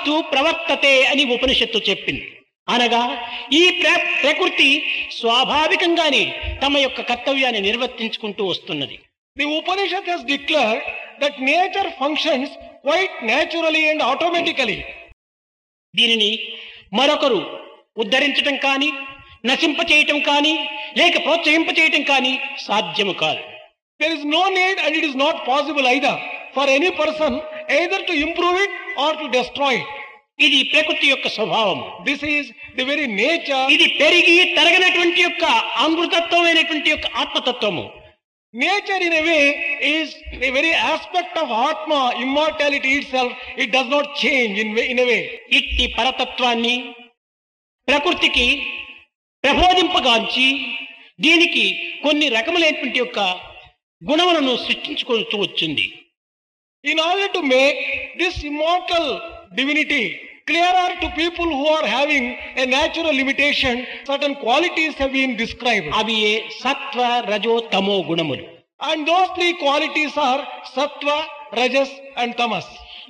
స్వభావస్తు ప్రవర్తతే అని ఉపనిషత్తు చెప్పింది. అనగా ఈ ప్రకృతి స్వాభావికంగానే తమ యొక్క కర్తవ్యాన్ని నిర్వర్తించుకుంటూ వస్తున్నది. The Upanishad has declared that nature functions quite naturally and automatically. దీనిని మరొకరు ఉద్ధరించటం కానీ, నశింపచేయటం కానీ, లేక ప్రోత్సహింపచేయటం కానీ సాధ్యము కాదు. There is no need and it is not possible either for any person either to improve it or to destroy it. ఇది ప్రకృతి యొక్క స్వభావము. This is the very nature. ఇది పెరిగి తరగనటువంటి యొక్క అమృతత్వమైనటువంటి యొక్క ఆత్మతత్వము. Nature in a way is the very aspect of Atma, immortality itself. It does not change in a way. ఇట్టి పరతత్వాన్ని ప్రకృతికి ప్రబోధింపగాంచి దీనికి కొన్ని రకములైనటువంటి యొక్క గుణములను సృష్టించుకుంటూ వచ్చింది. In order to make this immortal divinity clearer to people who are having a natural limitation, certain qualities have been described. అవి సత్వ రజో తమో గుణములు. And those three qualities are sattva, rajas and tamas.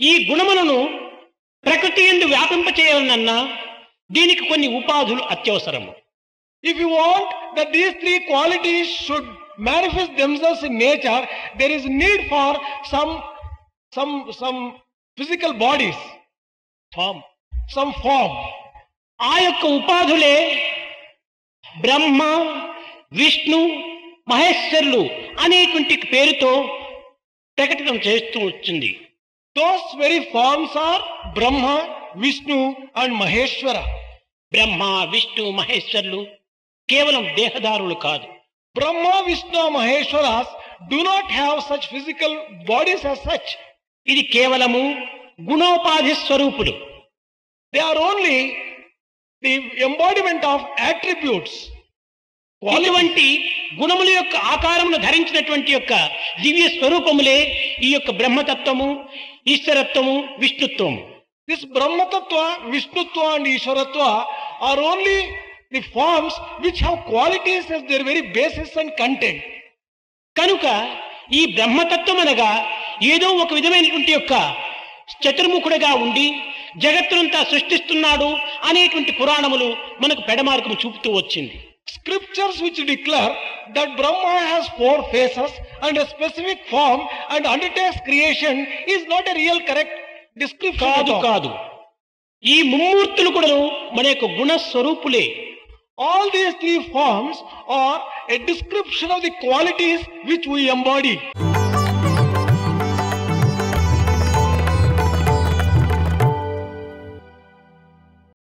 ఈ గుణములను ప్రకృతి యందు వ్యాపింపచేయాలన్నా దీనికి కొన్ని ఉపాధులు అత్యవసరము. If you want that these three qualities should manifest themselves in nature, there is need for some physical bodies, some form. ఆ యొక్క ఉపాధులే బ్రహ్మ, విష్ణు, మహేశ్వరులు అనేటువంటి పేరుతో ప్రకటన చేస్తూ వచ్చింది. Those very forms are Brahma, Vishnu and Maheshwara. బ్రహ్మ, విష్ణు, మహేశ్వరులు కేవలం దేహదారులు కాదు. Brahma, Vishnu, Maheshwaras do not have such physical bodies as such. ఇది కేవలము గుణోపాధి స్వరూపులు. They are only the embodiment of attributes. ఇటువంటి గుణముల యొక్క ఆకారమును ధరించినటువంటి యొక్క దివ్య స్వరూపములే ఈ యొక్క బ్రహ్మతత్వము, ఈశ్వరత్వము, విష్ణుత్వము. This Brahmatattva, Vishnutva and Ishwaratva are only the forms which have qualities as their very basis and content. కనుక ఈ బ్రహ్మతత్వం అనగా ఏదో ఒక విధమైనటువంటి యొక్క చతుర్ముఖుడిగా ఉండి జగత్తునంతా సృష్టిస్తున్నాడు అనేటువంటి పురాణములు మనకు పెడమార్గము చూపుతూ వచ్చింది. Scriptures which declare that Brahma has four faces and a specific form and undertakes creation is not a real correct description. కాదు. ఈ ముమ్మూర్తులు కూడా మన యొక్క గుణస్వరూపులే. All these three forms are a description of the qualities which we embody.